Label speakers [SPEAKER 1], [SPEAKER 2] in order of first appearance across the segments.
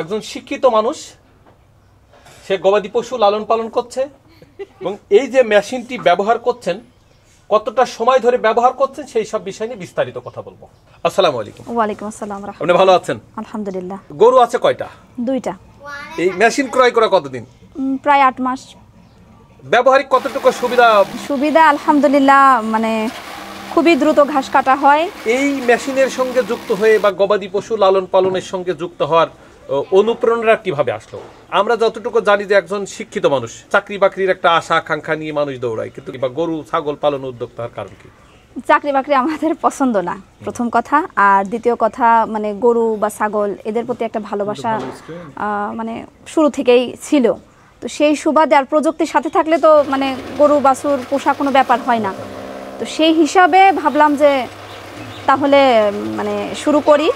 [SPEAKER 1] একজন শিক্ষিত মানুষ, সে গবাদি পশু লালন পালন করছে এবং এই যে মেশিনটি ব্যবহার করছেন, কতটা সময় ধরে ব্যবহার করছেন সেই সব বিষয় নিয়ে বিস্তারিত কথা বলবো। আসসালামু আলাইকুম।
[SPEAKER 2] ওয়ালাইকুম আসসালাম।
[SPEAKER 1] আপনি ভালো আছেন?
[SPEAKER 2] আলহামদুলিল্লাহ।
[SPEAKER 1] গরু আছে কয়টা?
[SPEAKER 2] 2টা।
[SPEAKER 1] এই মেশিন ক্রয় করা কতদিন?
[SPEAKER 2] প্রায় 8 মাস।
[SPEAKER 1] ব্যবহারিক কতটুকু
[SPEAKER 2] সুবিধা আলহামদুলিল্লাহ, মানে খুবই দ্রুত ঘাস কাটা হয়।
[SPEAKER 1] এই মেশিনের সঙ্গে যুক্ত হয়ে বা গবাদি পশু লালন পালনের সঙ্গে যুক্ত হওয়ার অনুপ্রেরণা কিভাবে আসলো? আমরা যতটুকু জানি যে একজন শিক্ষিত মানুষ চাকরি বাকরির একটা আশা আকাঙ্ক্ষা নিয়ে মানুষ দৌড়ায়, কিন্তু গরু ছাগল পালন উদ্যোক্তা হওয়ার কারণ কি?
[SPEAKER 2] চাকরি বাকরি আমাদের পছন্দ না, প্রথম কথা। আর দ্বিতীয় কথা, মানে গরু বা ছাগল এদের প্রতি একটা ভালোবাসা মানে শুরু থেকেই ছিল। তো সেই সুবাদে আর প্রযুক্তির সাথে থাকলে তো মানে গরু বাছুর পোষা কোনো ব্যাপার হয় না। তো সেই হিসাবে ভাবলাম যে তাহলে মানে শুরু করি।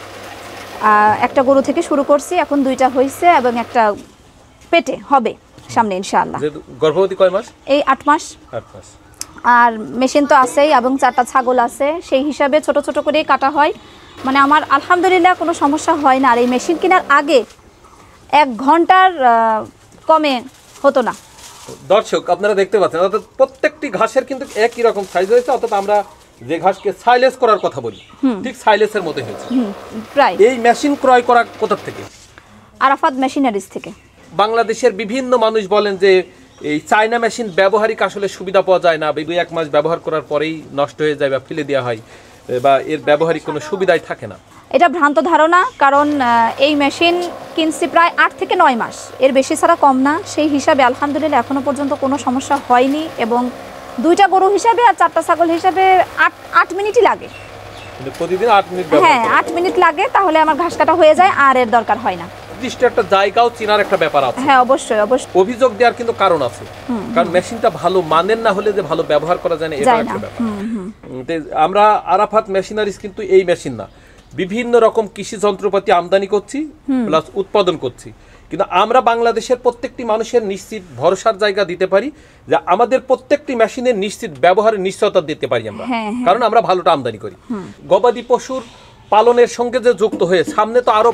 [SPEAKER 2] একটা গরু থেকে শুরু করছি, এখন 2টা হয়েছে এবং একটা পেটে হবে সামনে ইনশাআল্লাহ।
[SPEAKER 1] গর্ভবতী কয় মাস?
[SPEAKER 2] এই 8 মাস।
[SPEAKER 1] 8 মাস।
[SPEAKER 2] আর মেশিন তো আছেই এবং 4টা ছাগল আছে, সেই হিসাবে ছোট ছোট করেই কাটা হয়। মানে আমার আলহামদুলিল্লাহ কোনো সমস্যা হয় না। আর এই মেশিন কেনার আগে 1 ঘন্টার কমে হতো না।
[SPEAKER 1] দর্শক আপনারা দেখতে পাচ্ছেন, অর্থাৎ প্রত্যেকটি ঘাসের কিন্তু একই রকম সাইজ হয়েছে, অর্থাৎ আমরা যে ঘাসকে সাইলেজ করার কথা বলি ঠিক সাইলেজের মতো হয়েছে
[SPEAKER 2] প্রায়।
[SPEAKER 1] এই মেশিন ক্রয় করা কোথা থেকে?
[SPEAKER 2] আরাফাত মেশিনারিজ থেকে।
[SPEAKER 1] বাংলাদেশের বিভিন্ন মানুষ বলেন যে এই চায়না মেশিন ব্যবহারিক আসলে সুবিধা পাওয়া যায় না, 2-1 মাস ব্যবহার করার পরেই নষ্ট হয়ে যায় বা ফেলে দেওয়া হয়, বা এর ব্যবহারিক কোনো সুবিধাই থাকে না।
[SPEAKER 2] এটা ভ্রান্ত ধারণা, কারণ এই মেশিন কিনছি প্রায় 8 থেকে 9 মাস, এর বেশি ছাড়া কম না। সেই হিসাবে আলহামদুলিল্লাহ এখনো পর্যন্ত কোনো সমস্যা হয়নি। এবং 2টা গরু হিসাবে আর 4টা ছাগল হিসাবে 8 মিনিটই লাগে।
[SPEAKER 1] কিন্তু প্রতিদিন 8 মিনিট
[SPEAKER 2] হ্যাঁ 8 মিনিট লাগে, তাহলে আমার ঘাস কাটা হয়ে যায় আর এর দরকার হয় না।
[SPEAKER 1] নির্দিষ্ট একটা জায়গাও চেনার একটা ব্যাপার আছে।
[SPEAKER 2] হ্যাঁ অবশ্যই অবশ্যই।
[SPEAKER 1] অভিযোগ দেওয়ার কিন্তু কারণ আছে, কারণ মেশিনটা ভালো মানের না হলে যে ভালো ব্যবহার করা যায় না, এটা একটা ব্যাপার। আমরা আরাফাত মেশিনারিজ কিন্তু এই মেশিন না, বিভিন্ন রকম কৃষি যন্ত্রপাতি আমদানি করছি প্লাস উৎপাদন করছি, কিন্তু আমরা বাংলাদেশের প্রত্যেকটি মানুষের নিশ্চিত ভরসার জায়গা দিতে পারি যে আমাদের প্রত্যেকটি মেশিনের নিশ্চিত ব্যবহারের নিশ্চয়তা দিতে পারি আমরা, কারণ আমরা ভালোটা আমদানি করি। গবাদি পশুর পালনের সঙ্গে যে যুক্ত হয়ে সামনে তো আরো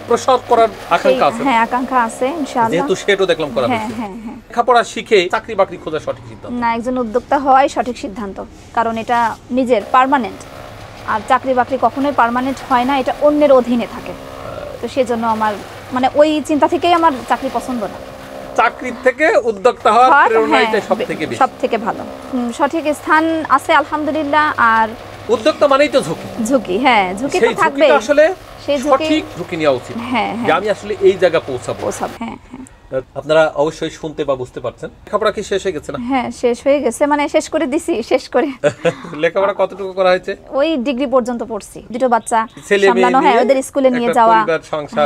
[SPEAKER 1] প্রসার করার আকাঙ্ক্ষা আছে।
[SPEAKER 2] হ্যাঁ আকাঙ্ক্ষা আছে ইনশাআল্লাহ।
[SPEAKER 1] যেহেতু সেটাও দেখলাম করা হয়েছে। লেখাপড়া শিখে চাকরি বাকরি খোঁজা সঠিক সিদ্ধান্ত
[SPEAKER 2] না, একজন উদ্যোক্তা হওয়াই সঠিক সিদ্ধান্ত, কারণ এটা নিজের পার্মানেন্ট। আর চাকরি বাকরি কখনোই পার্মানেন্ট হয় না, এটা অন্যের অধীনে থাকে। তো সেজন্য আমার মানে ওই চিন্তা থেকেই আমার চাকরি পছন্দ না।
[SPEAKER 1] চাকরির থেকে উদ্যোক্তা হওয়ার প্রেরণাটা সবথেকে বেশি,
[SPEAKER 2] সবথেকে ভালো। সঠিক স্থান আছে আলহামদুলিল্লাহ। আর
[SPEAKER 1] উদ্যোক্তা মানেই তো ঝুঁকি।
[SPEAKER 2] ঝুঁকি, হ্যাঁ ঝুঁকি তো থাকবে।
[SPEAKER 1] আসলে সঠিক ঝুঁকি নেওয়া উচিত, যে আমি আসলে এই জায়গা পৌঁছাবো।
[SPEAKER 2] হ্যাঁ হ্যাঁ।
[SPEAKER 1] আপনারা অবশ্যই শুনতে বা বুঝতে পারছেন। লেখাপড়া কি শেষ হয়ে গেছে না?
[SPEAKER 2] হ্যাঁ শেষ হয়ে গেছে, মানে শেষ করে দিছি, শেষ করে।
[SPEAKER 1] লেখাপড়া কতটুকু করা হয়েছে?
[SPEAKER 2] ওই ডিগ্রি পর্যন্ত পড়ছি। 2টো বাচ্চা সামলানো, হ্যাঁ ওদের স্কুলে নিয়ে যাওয়া,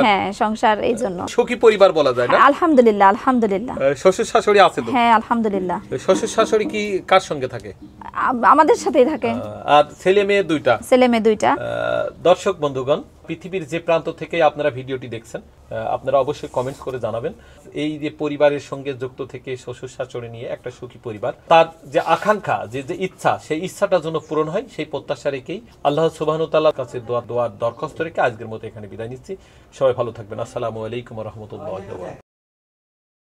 [SPEAKER 2] হ্যাঁ সংসার, এই জন্য
[SPEAKER 1] সুখী পরিবার বলা যায় না?
[SPEAKER 2] আলহামদুলিল্লাহ আলহামদুলিল্লাহ।
[SPEAKER 1] শ্বশুর শাশুড়ি আছে তো?
[SPEAKER 2] হ্যাঁ আলহামদুলিল্লাহ।
[SPEAKER 1] শ্বশুর শাশুড়ি কি কার সঙ্গে থাকে?
[SPEAKER 2] আমাদের সাথেই থাকে।
[SPEAKER 1] আর ছেলে মেয়ে 2টা?
[SPEAKER 2] ছেলে মেয়ে 2টা।
[SPEAKER 1] দর্শক বন্ধুগণ, পৃথিবীর যে প্রান্ত থেকে আপনারা ভিডিওটি দেখছেন, আপনারা অবশ্যই কমেন্টস করে জানাবেন এই যে পরিবারের সঙ্গে যুক্ত থেকে শ্বশুর শাশুড়ি নিয়ে একটা সুখী পরিবার, তার যে আকাঙ্ক্ষা, যে ইচ্ছা, সেই ইচ্ছাটা যেন পূরণ হয়, সেই প্রত্যাশা রেখেই আল্লাহ সুবহানাহু ওয়া তাআলার কাছে দোয়ার দরখাস্ত রেখে আজকের মতো এখানে বিদায় নিচ্ছি। সবাই ভালো থাকবেন। আসসালামু আলাইকুম ওয়া রাহমাতুল্লাহি ওয়া বারাকাতুহু।